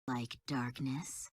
Like darkness?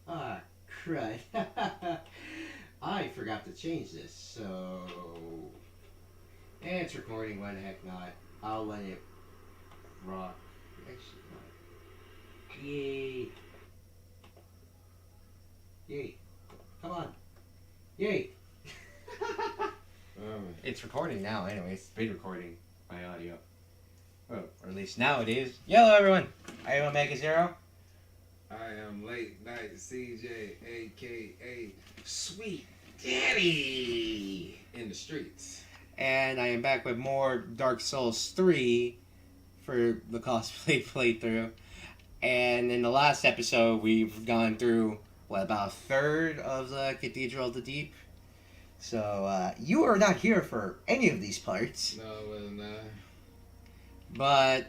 Ah, crud. I forgot to change this, so... It's recording, why the heck not? I'll let it rock. Actually, not. Yay. Yay. Come on. Yay. It's recording now, anyways. It's been recording my audio. Oh, or at least now it is. Hello, everyone. I am Omega Zero. I am Late Night CJ, aka Sweet Daddy in the streets. And I am back with more Dark Souls 3 for the cosplay playthrough. And in the last episode, we've gone through, about a third of the Cathedral of the Deep. So, you are not here for any of these parts. No, well, nah. But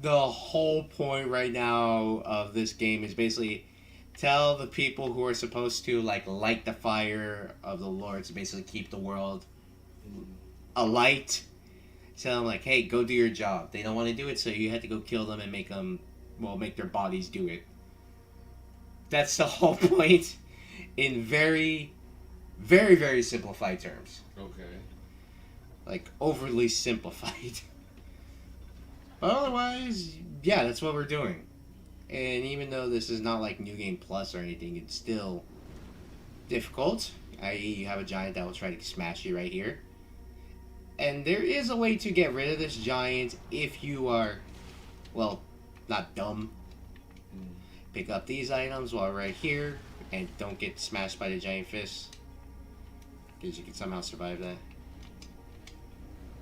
the whole point right now of this game is basically tell the people who are supposed to light the fire of the Lord to basically keep the world alight. Tell them hey, go do your job. They don't want to do it, so you have to go kill them and make their bodies do it. That's the whole point in very, very, very simplified terms. Okay. Overly simplified. But otherwise, yeah, that's what we're doing. And even though this is not New Game Plus or anything, it's still difficult. I.e., you have a giant that will try to smash you right here. And there is a way to get rid of this giant if you are, not dumb. Pick up these items while right here and don't get smashed by the giant fist. Because you can somehow survive that.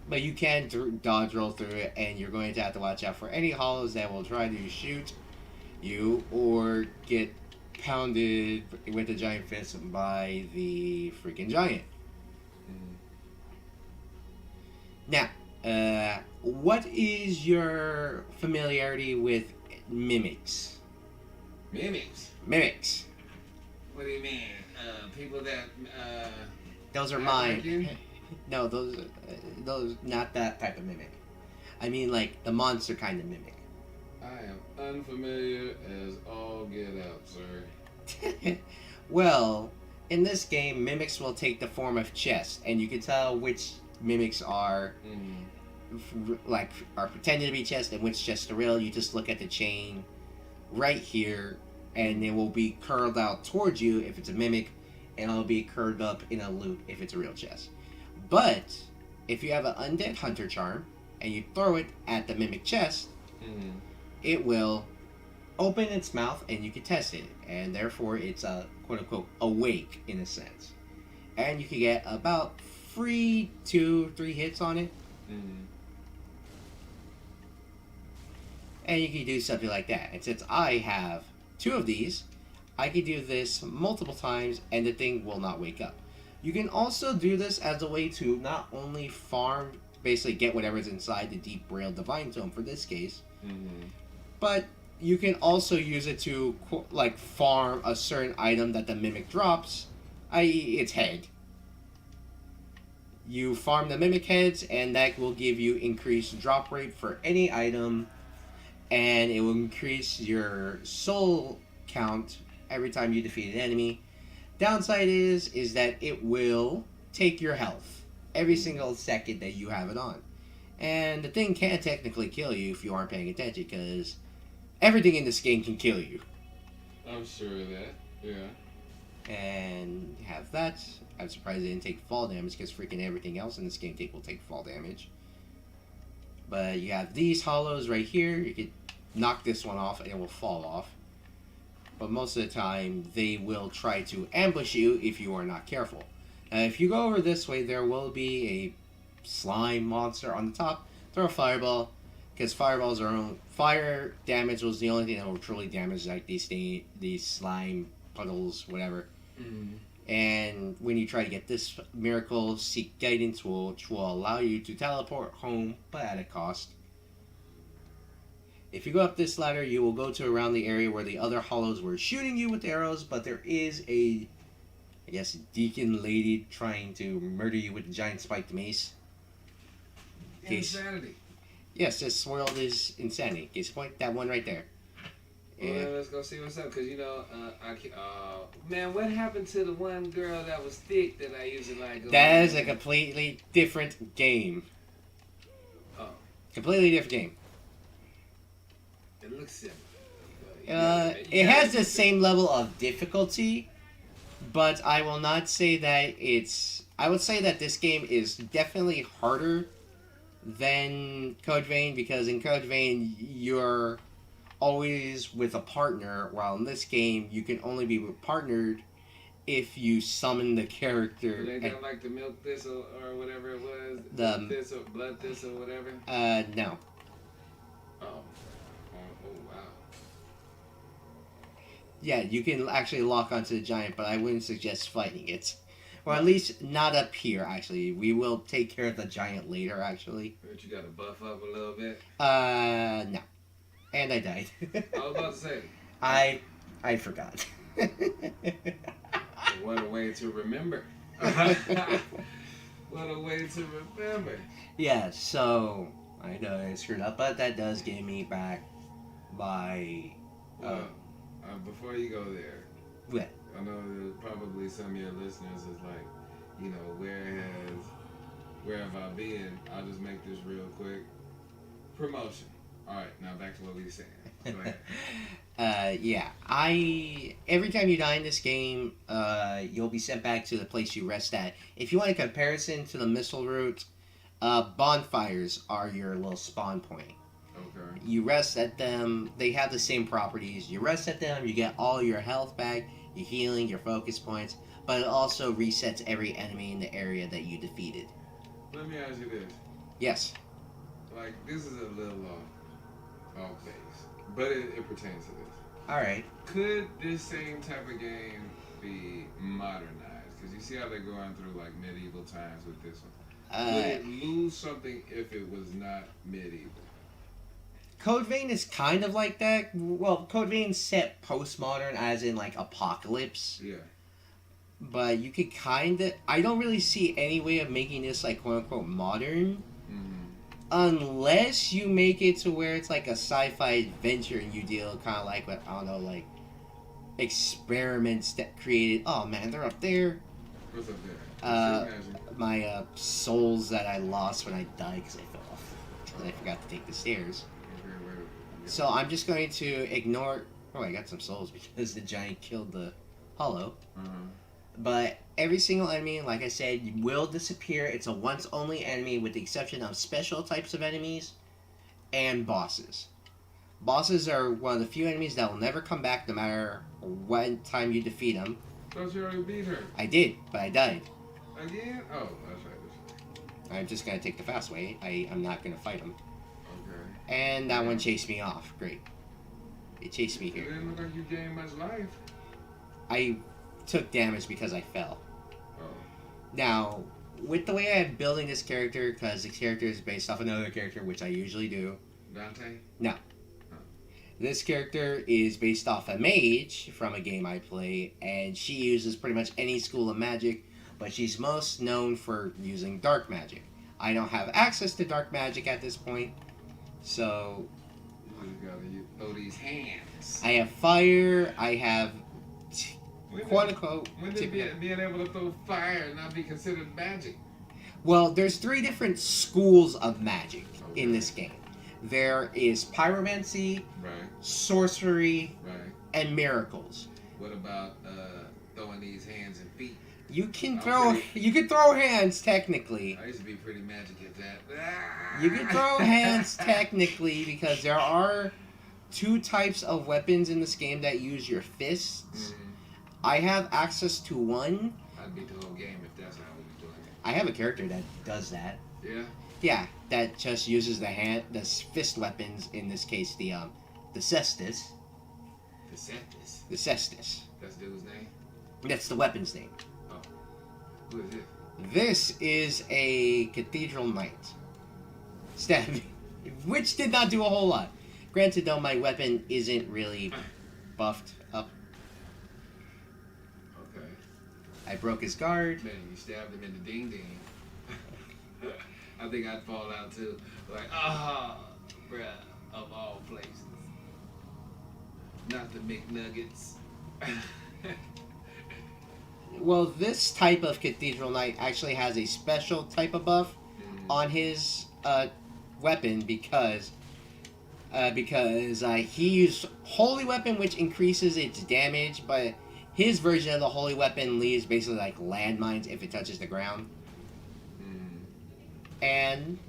But you can dodge roll through it, and you're going to have to watch out for any hollows that will try to shoot you or get pounded with a giant fist by the freaking giant. Now, what is your familiarity with mimics? Mimics? Mimics. What do you mean? People that, Those are mine. No, those not that type of mimic. I mean, the monster kind of mimic. I am unfamiliar as all get out, sir. Well, in this game, mimics will take the form of chests, and you can tell which mimics are are pretending to be chests and which chests are real. You just look at the chain right here, and it will be curled out towards you if it's a mimic, and it'll be curved up in a loop if it's a real chest. But if you have an undead hunter charm and you throw it at the mimic chest, it will open its mouth and you can test it, and therefore it's a quote unquote awake in a sense, and you can get about 3 hits on it, and you can do something like that. And since I have 2 of these, I can do this multiple times and the thing will not wake up. You can also do this as a way to not only farm, basically get whatever's inside the Deep Braille Divine Tome for this case, but you can also use it to farm a certain item that the mimic drops, i.e. its head. You farm the mimic heads, and that will give you increased drop rate for any item, and it will increase your soul count every time you defeat an enemy. Downside is that it will take your health every single second that you have it on. And the thing can technically kill you if you aren't paying attention, because everything in this game can kill you. I'm sure of that. Yeah. And have that. I'm surprised they didn't take fall damage, because freaking everything else in this game will take fall damage. But you have these hollows right here. You could knock this one off and it will fall off. But most of the time, they will try to ambush you if you are not careful. Now, if you go over this way, there will be a slime monster on the top. Throw a fireball, because fireballs are only, fire damage was the only thing that will truly damage like these slime puddles, whatever. Mm. And when you try to get this miracle, seek guidance, which will allow you to teleport home, but at a cost. If you go up this ladder, you will go to around the area where the other hollows were shooting you with arrows, but there is a, I guess, deacon lady trying to murder you with a giant spiked mace. Insanity. Yes, this world is insanity. Case in point, that one right there. Well, Yeah. let's go see what's up, because, man, what happened to the one girl that was thick that I used to like? That is a completely different game. Oh. Completely different game. It looks similar. It has the same level of difficulty, but I will not say that it's... I would say that this game is definitely harder than Code Vein, because in Code Vein, you're always with a partner, while in this game, you can only be partnered if you summon the character. They don't like the milk thistle or whatever it was? The thistle, blood thistle, whatever? No. Oh, wow. Yeah, you can actually lock onto the giant, but I wouldn't suggest fighting it. Or at least not up here, actually. We will take care of the giant later, actually. But you gotta buff up a little bit? No. And I died. I was about to say. I forgot. What a way to remember. What a way to remember. Yeah, so I know I screwed up, but that does get me back by... Before you go there, What? I know that probably some of your listeners is like, where have I been? I'll just make this real quick. Promotion. Alright, now back to what we were saying. Go ahead. Yeah. Every time you die in this game, you'll be sent back to the place you rest at. If you want a comparison to the missile route, bonfires are your little spawn point. Okay. You rest at them. They have the same properties. You rest at them, you get all your health back, your healing, your focus points, but it also resets every enemy in the area that you defeated. Let me ask you this. Yes. Like, this is a little off base, but it pertains to this. Alright. Could this same type of game be modernized? Because you see how they're going through, like, medieval times with this one. Would it lose something if it was not medieval? Code Vein is kind of like that. Well, Code Vein's set postmodern, as in, like, apocalypse. Yeah. But you could kind of... I don't really see any way of making this, like, quote-unquote modern. Mm-hmm. Unless you make it to where it's, like, a sci-fi adventure and you deal kind of like with, I don't know, like, experiments that created... Oh, man, they're up there. What's up there? My souls that I lost when I died because I fell off. Because I forgot to take the stairs. So I'm just going to ignore... Oh, I got some souls because the giant killed the hollow. Uh-huh. But every single enemy, like I said, will disappear. It's a once-only enemy with the exception of special types of enemies and bosses. Bosses are one of the few enemies that will never come back no matter what time you defeat them. Thought you already beat her. I did, but I died. Again? Oh, that's right. I'm just going to take the fast way. I'm not going to fight him. Okay. And that one chased me off. Great. It chased me It here. didn't look like you gained much life. I took damage because I fell. Oh. Now, with the way I'm building this character, because the character is based off another character, which I usually do. Dante? No. Oh. This character is based off a mage from a game I play, and she uses pretty much any school of magic, but she's most known for using dark magic. I don't have access to dark magic at this point, so You just gotta throw these hands. I have fire, I have quote unquote. When did being able to throw fire not be considered magic? Well, there's 3 different schools of magic in this game. There is pyromancy, right, sorcery, right, and miracles. What about throwing these hands and feet? You can throw hands technically. I used to be pretty magic at that. You can throw hands technically because there are 2 types of weapons in this game that use your fists. Mm-hmm. I have access to one. I'd beat the whole game if that's how we were doing it. I have a character that does that. Yeah. Yeah, that just uses the fist weapons. In this case, the cestus. The cestus. That's the dude's name. That's the weapon's name. Oh. Who is it? This is a cathedral knight. Stabbing, which did not do a whole lot. Granted, though, my weapon isn't really buffed up. Okay. I broke his guard. Man, you stabbed him in the ding ding. I think I'd fall out too. Like, bruh, of all places. Not the McNuggets. Well, this type of cathedral knight actually has a special type of buff on his weapon because he used holy weapon, which increases its damage, but his version of the holy weapon leaves basically like landmines if it touches the ground.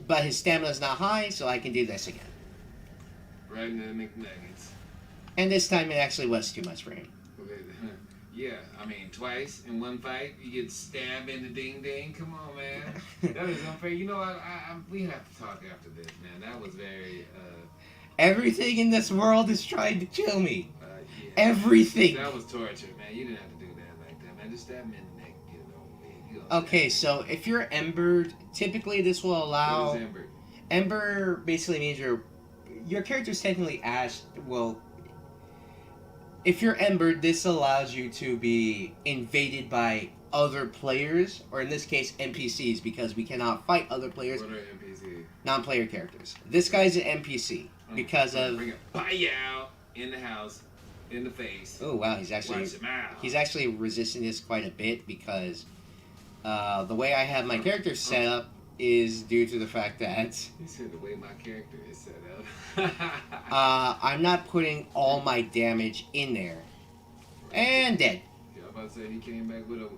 But his stamina is not high, so I can do this again. Right in the McNuggets. And this time it actually was too much for him. Yeah, I mean, twice in one fight, you get stabbed in the ding ding. Come on, man. That is unfair. You know what? We have to talk after this, man. That was very. Everything in this world is trying to kill me. Yeah. Everything. That was torture, man. You didn't have to do that like that, man. Just stab him in the neck, get it over with. Okay, so if you're embered, typically this will allow. What is embered? Ember basically means your character's technically ash. Well, if you're embered, this allows you to be invaded by other players, or in this case, NPCs, because we cannot fight other players. What are NPCs? Non-player characters. This guy's an NPC because of. Bring a payout in the house, in the face. Oh wow, he's actually resisting this quite a bit because the way I have my character set up is due to the fact that. You said the way my character is set up. I'm not putting all my damage in there. And dead. Yeah, I'm about to say he came back with a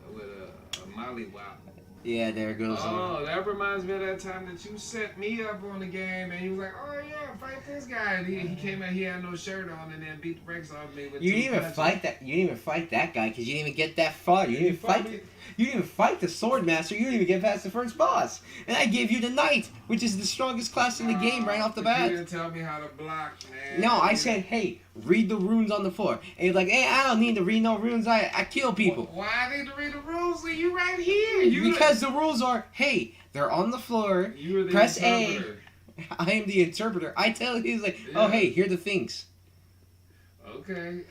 mollywop. Yeah, there goes. Oh, that reminds me of that time that you set me up on the game, and he was like, "Oh yeah, fight this guy." And he came out, he had no shirt on, and then beat the brakes off me with. You didn't even fight that. You didn't even fight that guy because you didn't even get that far. You didn't fight. You didn't even fight the sword master. You didn't even get past the first boss. And I gave you the knight, which is the strongest class in the game right off the bat. You didn't tell me how to block, man. No, I said, hey, read the runes on the floor. And you're like, hey, I don't need to read no runes. I kill people. Why I need to read the rules? You right here. Because the rules are, hey, they're on the floor. You're the press interpreter. A. I am the interpreter. I tell you, he's like, oh, hey, here are the things. Okay.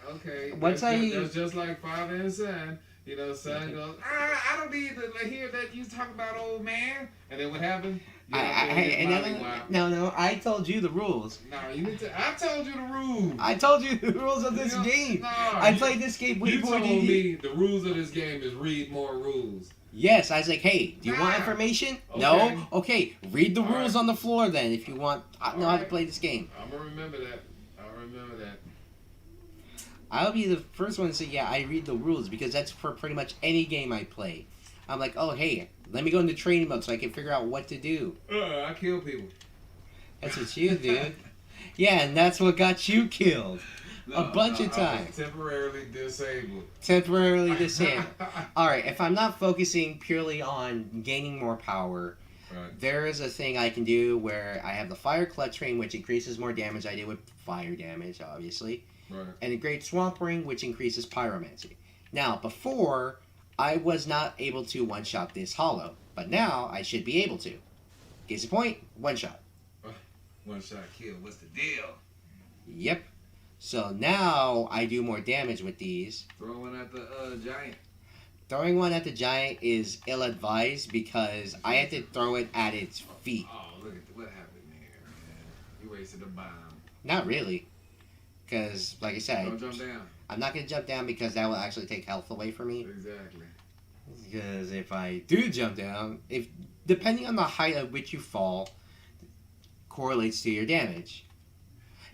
That's just like father and son. You know, son goes, I don't need to hear that you talk about old man. And then what happened? No, I told you the rules. No, I told you the rules. I told you the rules of this game. No, I played this game way before you told me the rules of this game is read more rules. Yes, I was like, hey, do you want information? Okay. No? Okay, read the rules on the floor then if you want to know how to play this game. I'm going to remember that. I'll be the first one to say, yeah, I read the rules because that's for pretty much any game I play. I'm like, oh, hey, let me go into training mode so I can figure out what to do. I kill people. That's what you do. Yeah, and that's what got you killed. A bunch of times. I was temporarily disabled. Alright, if I'm not focusing purely on gaining more power, there is a thing I can do where I have the Fire Clutch Ring, which increases more damage. I deal with fire damage, obviously. Right. And the Great Swamp Ring, which increases pyromancy. Now, before, I was not able to one-shot this hollow, but now I should be able to. Case in point, one-shot. One-shot kill, what's the deal? Yep. So now I do more damage with these. Throw one at the giant. Throwing one at the giant is ill-advised because I had to throw it at its feet. Oh, look at what happened there, man. You wasted a bomb. Not really. Because, like I said, don't jump down. I'm not going to jump down because that will actually take health away from me. Exactly. Because if I do jump down, if depending on the height at which you fall, correlates to your damage.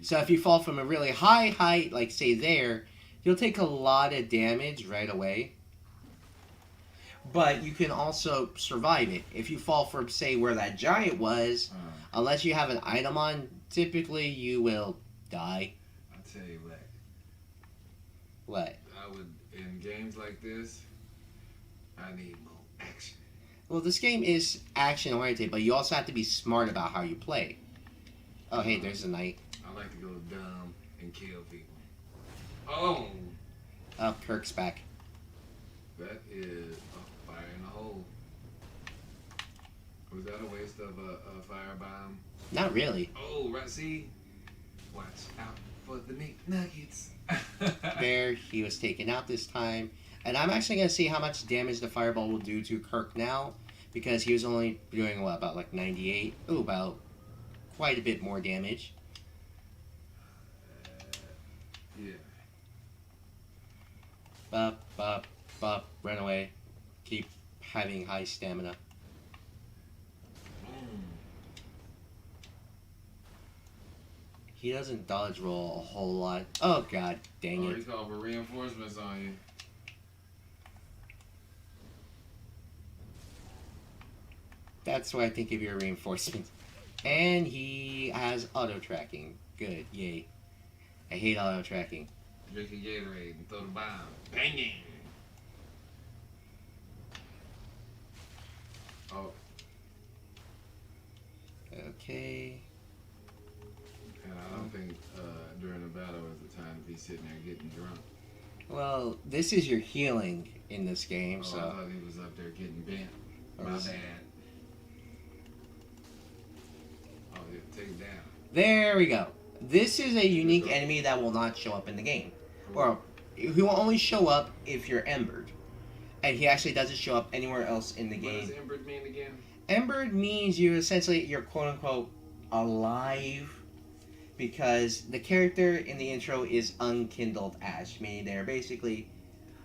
So if you fall from a really high height, like say there, you'll take a lot of damage right away. But you can also survive it. If you fall from, say, where that giant was, unless you have an item on, typically you will die. I'll tell you what. What? I would, in games like this, I need more action. Well, this game is action-oriented, but you also have to be smart about how you play. Oh, hey, there's a knight. I like to go dumb and kill people. Oh! Oh, Kirk's back. That is a fire in the hole. Was that a waste of a firebomb? Not really. Oh, right, see? Watch out for the McNuggets. There, he was taken out this time. And I'm actually going to see how much damage the fireball will do to Kirk now. Because he was only doing, what, about like 98? Ooh, about quite a bit more damage. Yeah. Bop, bop, bop, run away. Keep having high stamina. He doesn't dodge roll a whole lot. Oh, god dang it. He called for reinforcements on you. That's what I think of your reinforcements. And he has auto-tracking. Good, yay. I hate auto-tracking. Drink a Gatorade and throw the bomb. Banging! Oh. Okay. And I don't think during a battle is the time to be sitting there getting drunk. Well, this is your healing in this game, Oh, so... I thought he was up there getting bent. My bad. Oh, yeah, take it down. There we go. This is a unique enemy that will not show up in the game. Or, he will only show up if you're embered. And he actually doesn't show up anywhere else in the game. What does embered mean again? Embered means you're quote-unquote alive. Because the character in the intro is unkindled ash. Meaning they're basically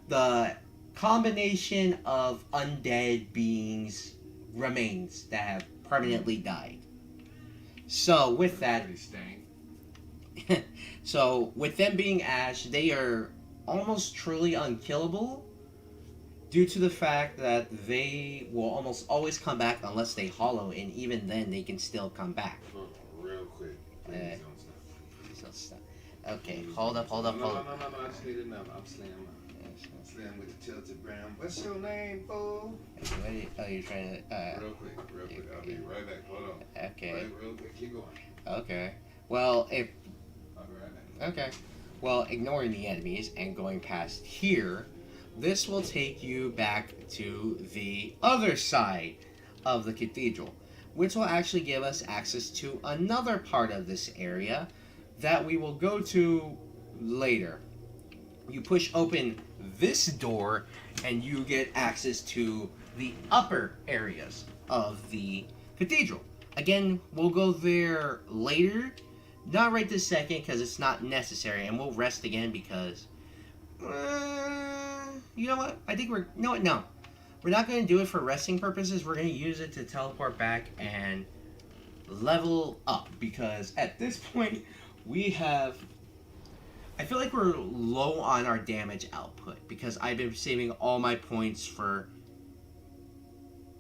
the combination of undead beings' remains that have permanently died. So with that... So, with them being ash, they are almost truly unkillable due to the fact that they will almost always come back unless they hollow, and even then they can still come back. Real quick. Please don't stop. Please don't stop. Okay, hold up. No, I just need enough. I'm Slim. Slim with the tilted brown. What's your name, fool? You're trying to... real quick. I'll be right back. Hold on. Okay. Real quick. Keep going. Okay. Well, I'll be right back. Okay. Well, ignoring the enemies and going past here, this will take you back to the other side of the cathedral, which will actually give us access to another part of this area that we will go to later. You push open this door and you get access to the upper areas of the cathedral. Again, we'll go there later. Not right this second, because it's not necessary, and we'll rest again because... you know what? I think No. We're not going to do it for resting purposes. We're going to use it to teleport back and level up, because at this point, we have... I feel like we're low on our damage output, because I've been saving all my points for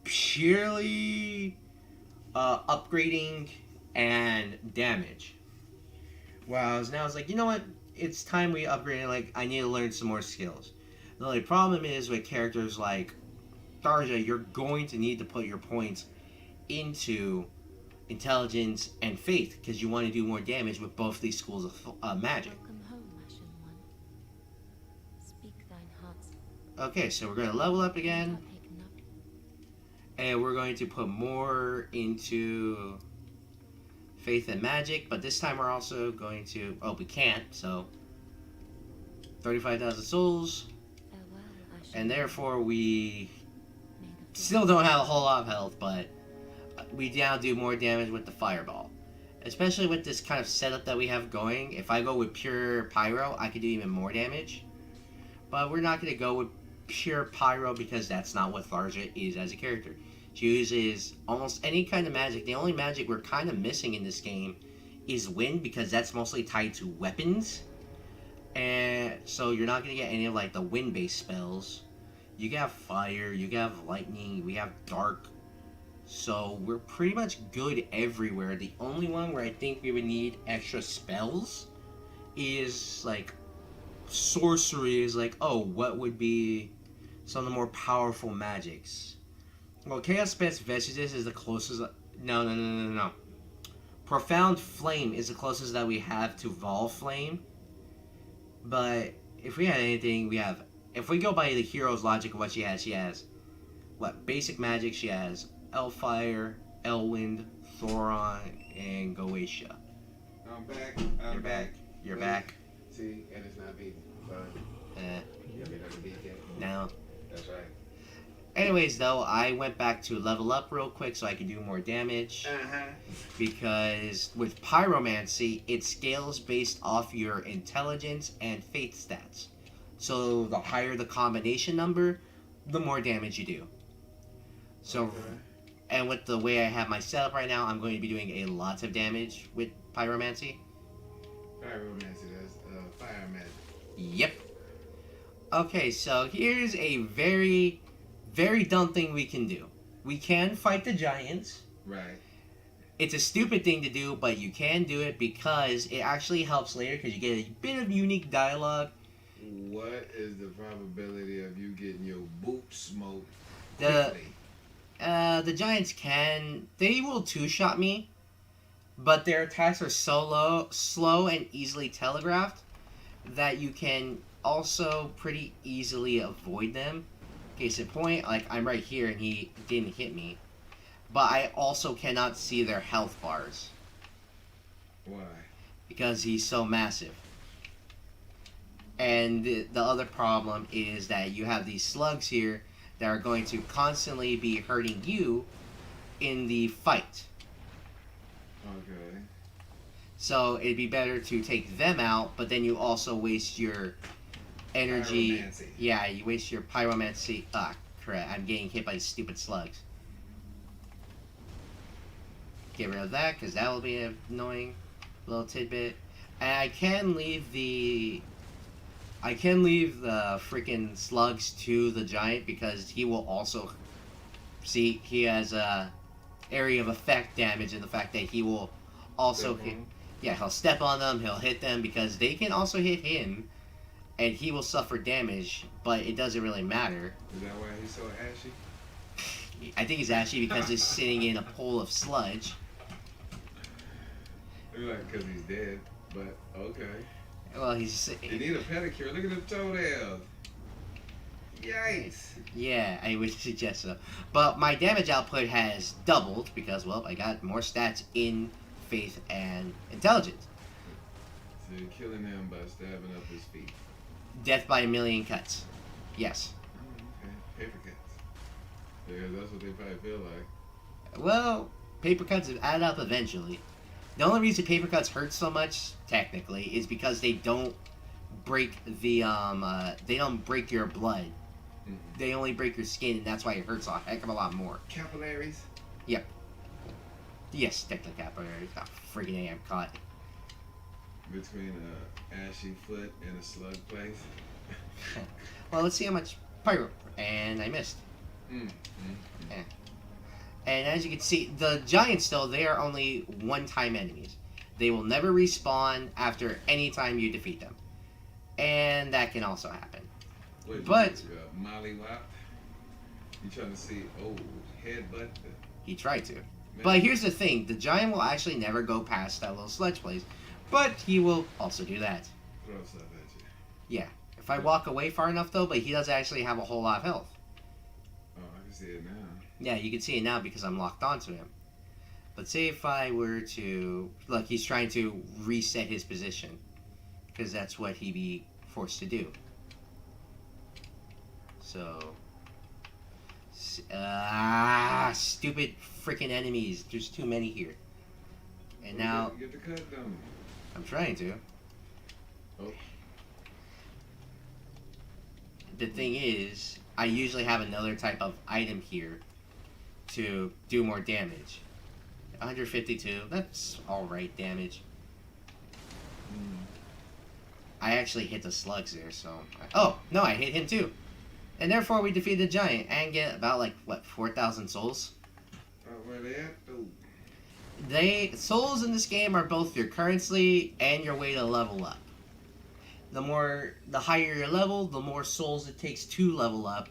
purely upgrading and damage. Whereas now it's like, you know what? It's time we upgrade. Like, I need to learn some more skills. The only problem is with characters like Tharja, you're going to need to put your points into intelligence and faith because you want to do more damage with both these schools of magic. Welcome home, Ashen One. Speak thine heart's. Okay, so we're going to level up again. And we're going to put more into faith and magic, but this time we're also going to... Oh, we can't, so... 35,000 souls. And therefore we still don't have a whole lot of health, but we now do more damage with the fireball. Especially with this kind of setup that we have going. If I go with pure pyro, I could do even more damage. But we're not going to go with pure pyro because that's not what Tharja is as a character. She uses almost any kind of magic. The only magic we're kind of missing in this game is wind, because that's mostly tied to weapons. And so you're not going to get any of like the wind-based spells. You have fire, you have lightning, we have dark. So we're pretty much good everywhere. The only one where I think we would need extra spells is like sorcery. Is like, oh, what would be some of the more powerful magics? Well, Chaos Spence Vestiges is the closest. No. Profound Flame is the closest that we have to Vol Flame. But if we had anything, we have. If we go by the hero's logic of what she has what basic magic she has: Elfire, Elwind, Thoron, and Goetia. I'm back. You're back. You're back. See, and it's not beaten. Sorry. You're not beat yet. No. That's right. Anyways, though, I went back to level up real quick so I could do more damage. Because with Pyromancy, it scales based off your intelligence and faith stats. So the higher the combination number, the more damage you do. So, okay. And with the way I have my setup right now, I'm going to be doing a lot of damage with Pyromancy. Pyromancy, that's fire magic. Yep. Okay, so here's a very, very dumb thing we can do. We can fight the giants. Right. It's a stupid thing to do, but you can do it because it actually helps later because you get a bit of unique dialogue. What is the probability of you getting your boot smoked The quickly? the giants they will two-shot me, but their attacks are so slow and easily telegraphed that you can also pretty easily avoid them. Case in point, like I'm right here and he didn't hit me, but I also cannot see their health bars. Why? Because he's so massive. And the other problem is that you have these slugs here that are going to constantly be hurting you in the fight. Okay. So it'd be better to take them out, but then you also waste your energy. Pyromancy. Yeah, you waste your pyromancy. Correct. I'm getting hit by these stupid slugs. Get rid of that, because that will be an annoying little tidbit. And I can leave the freaking slugs to the giant because he will also see he has a area of effect damage in the fact that he will also hit. Yeah, he'll step on them, he'll hit them because they can also hit him, and he will suffer damage, but it doesn't really matter. Is that why he's so ashy? I think he's ashy because he's sitting in a pool of sludge. Maybe like because he's dead, but okay. Well, he's. You need a pedicure. Look at the toenails. Yikes. Yeah, I would suggest so. But my damage output has doubled because, well, I got more stats in faith and intelligence. So you're killing him by stabbing up his feet. Death by a million cuts. Yes. Okay. Paper cuts. Because that's what they probably feel like. Well, paper cuts add up eventually. The only reason paper cuts hurt so much, technically, is because they don't break the they don't break your blood. Mm-hmm. They only break your skin, and that's why it hurts a heck of a lot more. Capillaries? Yep. Yes, technically capillaries. Oh, freaking A, I'm caught. Between a ashy foot and a slug place? Well, let's see how much pyro. And I missed. Yeah. And as you can see, the giants, though, they are only one-time enemies. They will never respawn after any time you defeat them. And that can also happen. What, But Molly Wop? You trying to see, headbutt? he tried to. Man. But here's the thing. The giant will actually never go past that little sludge place. But he will also do that. Throw stuff at you. Yeah. If I walk away far enough, though, but he does actually have a whole lot of health. Oh, I can see it now. Yeah, you can see it now because I'm locked onto him. But say if I were to... Look, he's trying to reset his position. Because that's what he'd be forced to do. So... stupid freaking enemies. There's too many here. And now get the cut done. I'm trying to. Oh. The thing is, I usually have another type of item here to do more damage. 152, that's alright damage. I actually hit the slugs there, so... Oh, no, I hit him too. And therefore we defeat the giant and get about, like, what, 4,000 souls? Where they at? Oh. Souls in this game are both your currency and your way to level up. The higher your level, the more souls it takes to level up.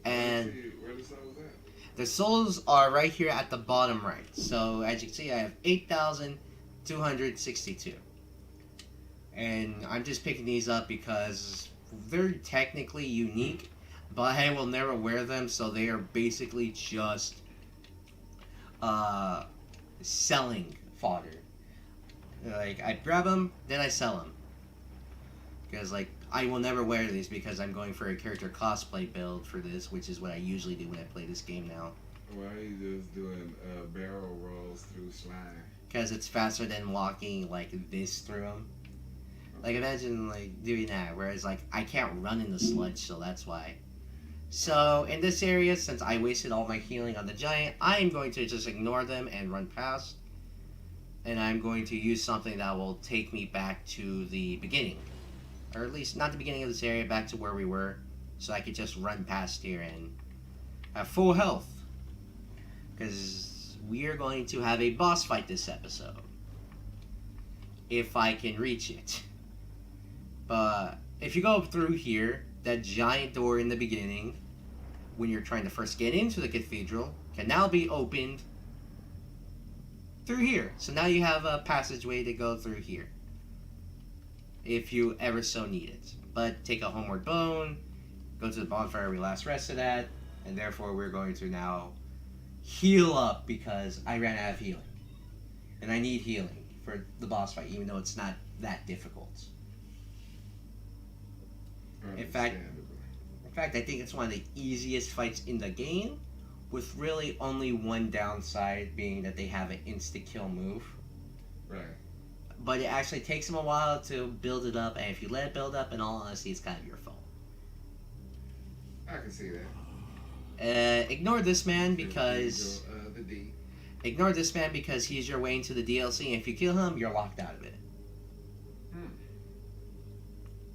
And Where the souls at? the souls are right here at the bottom right. So as you can see, I have 8,262. And I'm just picking these up because they're technically unique, but I will never wear them, so they are basically just selling fodder. Like, I grab them, then I sell them. Because, like, I will never wear these because I'm going for a character cosplay build for this, which is what I usually do when I play this game now. Why are you just doing barrel rolls through slime? Because it's faster than walking, like, this through them. Like, imagine, like, doing that, whereas, like, I can't run in the sludge, so that's why. So, in this area, since I wasted all my healing on the giant, I'm going to just ignore them and run past. And I'm going to use something that will take me back to the beginning. Or at least, not the beginning of this area, back to where we were. So I could just run past here and have full health. Because we are going to have a boss fight this episode. If I can reach it. But if you go through here, that giant door in the beginning, when you're trying to first get into the cathedral, can now be opened through here. So now you have a passageway to go through here, if you ever so need it. But take a homeward bone, go to the bonfire we last rested at, and therefore we're going to now heal up because I ran out of healing. And I need healing for the boss fight, even though it's not that difficult. In fact, I think it's one of the easiest fights in the game, with really only one downside being that they have an insta-kill move. Right. But it actually takes them a while to build it up, and if you let it build up, in all honesty, it's kind of your fault. I can see that. Ignore this man because... The D. Ignore this man because he's your way into the DLC, and if you kill him, you're locked out of it.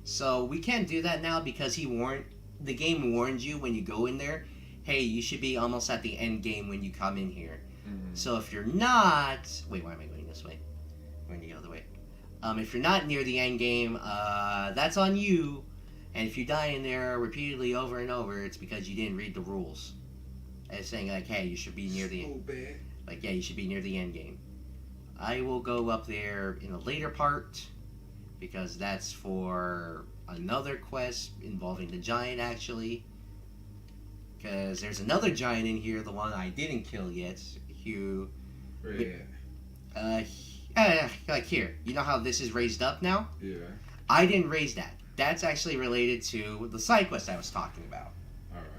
So we can't do that now because the game warned you when you go in there, hey, you should be almost at the end game when you come in here. Mm-hmm. So if you're not... Wait, why am I going this way? I'm going the other way. If you're not near the end game, that's on you. And if you die in there repeatedly over and over, it's because you didn't read the rules. And it's saying, like, hey, you should be near the end. Bad. Like, yeah, you should be near the end game. I will go up there in a later part, because that's for another quest involving the giant, actually. Because there's another giant in here, the one I didn't kill yet. Hugh. Like here. You know how this is raised up now? Yeah. I didn't raise that. That's actually related to the side quest I was talking about. Alright.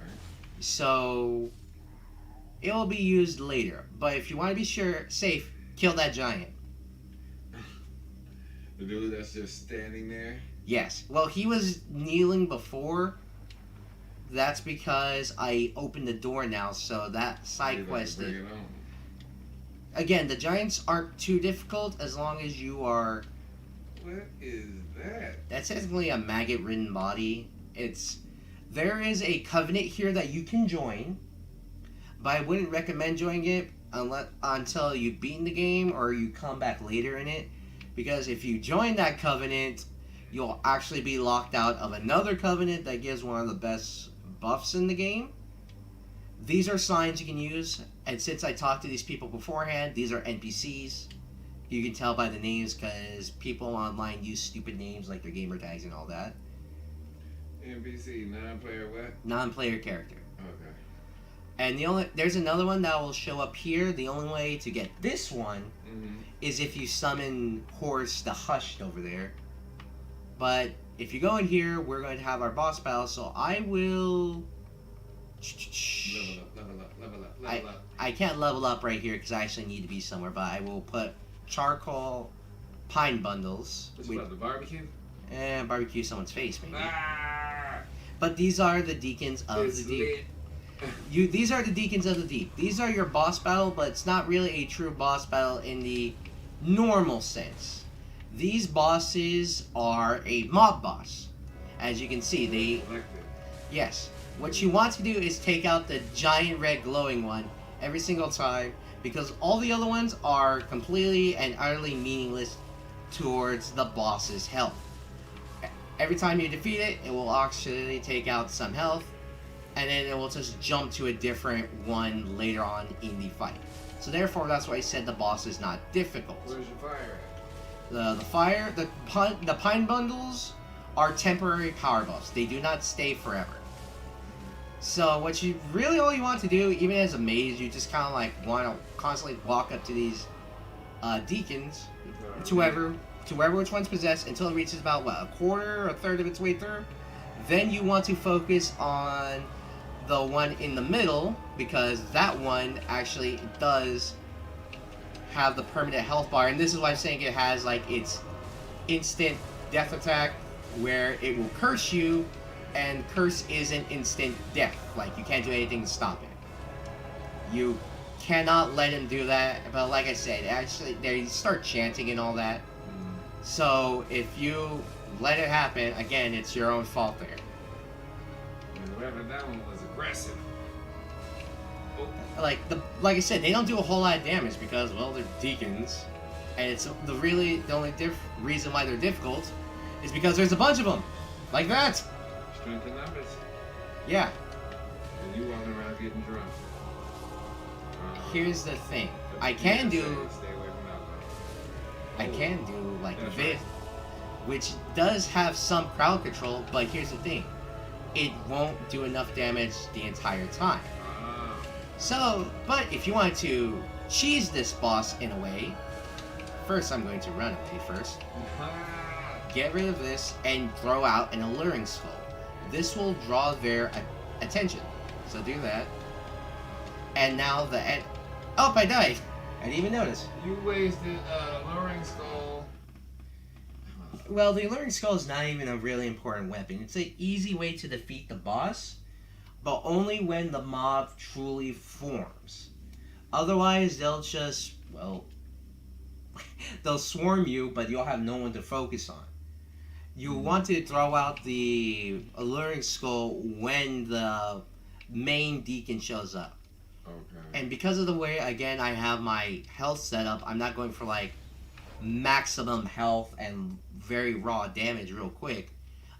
So, it will be used later. But if you want to be safe, kill that giant. The dude that's just standing there? Yes. Well, he was kneeling before. That's because I opened the door now, so that side quest... Again, the giants aren't too difficult as long as you are... What is that? That's technically a maggot-ridden body. There is a covenant here that you can join, but I wouldn't recommend joining it until you've beaten the game or you come back later in it. Because if you join that covenant, you'll actually be locked out of another covenant that gives one of the best buffs in the game. These are signs you can use, and since I talked to these people beforehand, these are NPCs. You can tell by the names because people online use stupid names like their gamer tags and all that. NPC, non-player what? Non-player character. Okay. And there's another one that will show up here. The only way to get this one Mm-hmm. is if you summon Horse the Hushed over there. But if you go in here, we're going to have our boss battle, so I will... Level up. I can't level up right here because I actually need to be somewhere, but I will put charcoal pine bundles. What's about the barbecue? And barbecue someone's face, maybe. Ah, But these are the Deacons of it's the Deep. lit. These are the Deacons of the Deep. These are your boss battle, but it's not really a true boss battle in the normal sense. These bosses are a mob boss. As you can see, they... Yes. What you want to do is take out the giant red glowing one every single time, because all the other ones are completely and utterly meaningless towards the boss's health. Every time you defeat it, it will actually take out some health, and then it will just jump to a different one later on in the fight. So therefore, that's why I said the boss is not difficult. Where's your fire The pine bundles are temporary power buffs. They do not stay forever. So what you really all you want to do, even as a mage, you just kind of like want to constantly walk up to these deacons, to wherever which one's possessed, until it reaches about what, a quarter or a third of its way through. Then you want to focus on the one in the middle, because that one actually does have the permanent health bar, and this is why I'm saying it has like its instant death attack, where it will curse you, and curse isn't instant death. Like, you can't do anything to stop it. You cannot let him do that, but like I said, actually they start chanting and all that. So if you let it happen, again, it's your own fault there. Whoever that one was aggressive. Like I said, they don't do a whole lot of damage because, well, they're deacons, and it's the only reason why they're difficult is because there's a bunch of them, like that. Strength in numbers. Yeah. And you walking around getting drunk. Here's the thing. I can do Stay away from alcohol. I can do like That's this, right. which does have some crowd control, but here's the thing. It won't do enough damage the entire time. So, but if you want to cheese this boss in a way, first I'm going to run away first. Get rid of this and throw out an alluring skull. This will draw their attention. So do that. And now oh, I died. I didn't even notice. You wasted alluring skull. Well, the alluring skull is not even a really important weapon. It's an easy way to defeat the boss, but only when the mob truly forms. Otherwise, they'll just, well, they'll swarm you, but you'll have no one to focus on. You want to throw out the alluring skull when the main deacon shows up. Okay. And because of the way, again, I have my health set up, I'm not going for like maximum health and very raw damage real quick.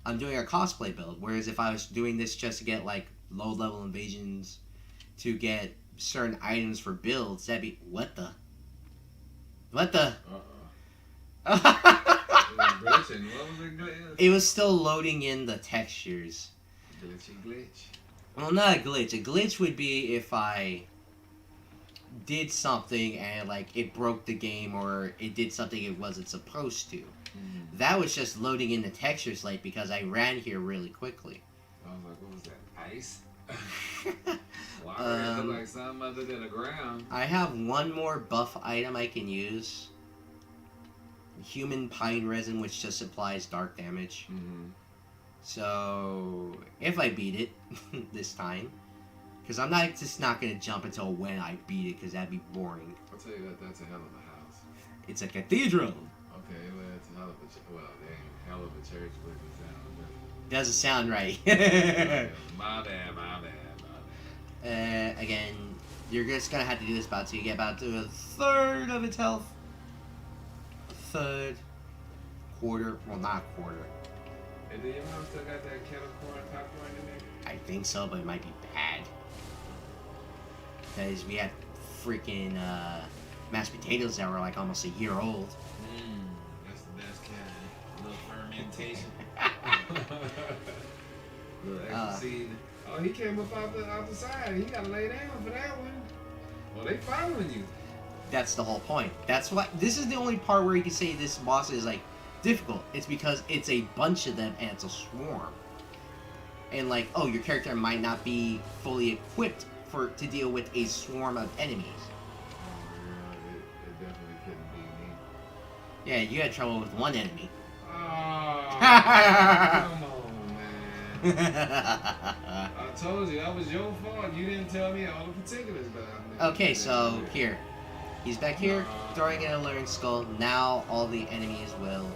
I'm doing a cosplay build, whereas if I was doing this just to get like low level invasions, to get certain items for builds, that'd be what the Glitching. What was it glitch? It was still loading in the textures. Glitch. Well, not a glitch. A glitch would be if I did something and like it broke the game, or it did something it wasn't supposed to. That was just loading in the textures late because I ran here really quickly. I was like, what was that? Ice? Water. It looked like something other than the ground. I have one more buff item I can use. Human pine resin, which just applies dark damage. So if I beat it this time, because I'm not going to jump until when I beat it, because that'd be boring. I'll tell you that that's a hell of a house. It's a cathedral. Okay, well, it's a hell of a well, dang, hell of a church, but it sounds good. Doesn't sound right. My bad. Again, you're just gonna have to do this about till you get about to a third of its health. Third, quarter, well, not quarter. And do your mom still got that kettle corn popcorn in there? I think so, but it might be bad. Because we had freaking mashed potatoes that were like almost a year old. That's the best kind. A little fermentation. Little extra seed. Oh, he came up out the side. He got to lay down for that one. Well, they following you. That's the whole point. That's why this is the only part where you can say this boss is like difficult. It's because it's a bunch of them and it's a swarm. And like, oh, your character might not be fully equipped to deal with a swarm of enemies. It definitely couldn't be me. Yeah, you had trouble with one enemy. Oh, come on, man. I told you that was your fault. You didn't tell me all the particulars about it. Okay, so here. He's back here, throwing in a learning skull. Now all the enemies will.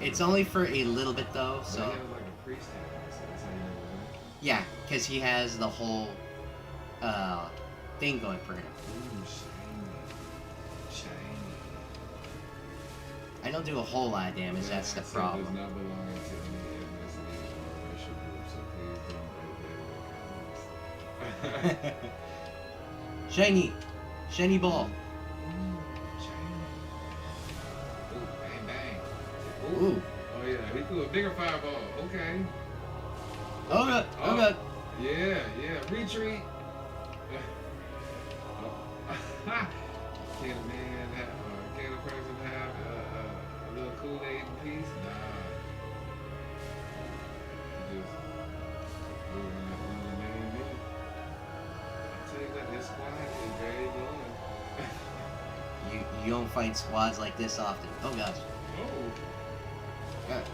It's only for a little bit though, so. Like a priest hand, so that's how you know what Yeah, because he has the whole thing going for him. Ooh, shiny. I don't do a whole lot of damage, that's the problem. Does not belong to any ethnicity or racial group, so please don't write that. Shiny! Shiny ball! Ooh, bang bang. Ooh. Oh yeah, he threw a bigger fireball. Okay. Oh god! Oh god! Yeah. Retreat. Can a man have, can a person have a little Kool-Aid in peace? Nah. Just moving that man in. I'll tell you what, this squad is very loyal. You don't fight squads like this often. Oh gosh.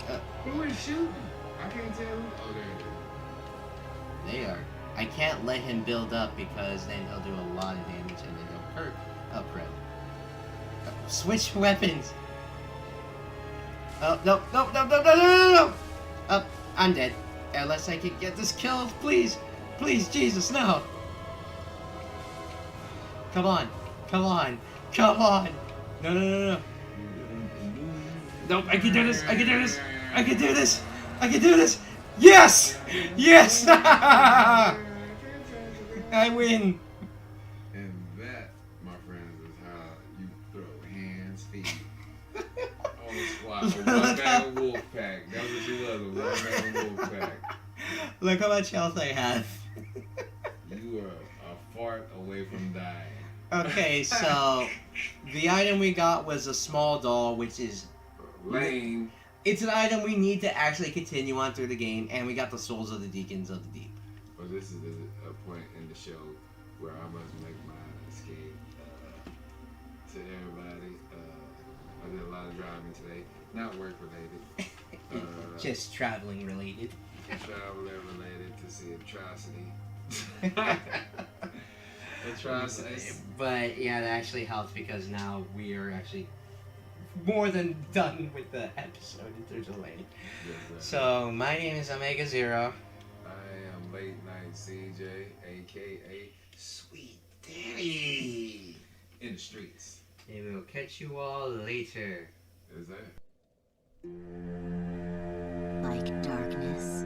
Oh. Who is shooting? I can't tell who. Oh, there it is. They are. I can't let him build up because then he'll do a lot of damage and then he'll hurt. Oh crap. Switch weapons! Oh, no. Oh, I'm dead. Unless I can get this kill, please. Please, Jesus, no. Come on. No. Nope, I can do this. Yes! I win. And that, my friends, is how you throw hands, feet on the squad. A one-man wolf pack. That's what you was, a one-man wolf pack. Look how much health I have. You were a fart away from dying. Okay, so the item we got was a small doll, which is lame. It's an item we need to actually continue on through the game, and we got the souls of the Deacons of the Deep. Well, this is a point in the show where I must make my escape to everybody. I did a lot of driving today, not work related. Just traveling related. Traveling related to see atrocities. But yeah, that actually helps because now we are actually more than done with the episode. There's a delay. Yes, so my name is Omega Zero. I am Late Night CJ, aka Sweet Daddy. In the streets. And we will catch you all later. Is that? Like darkness.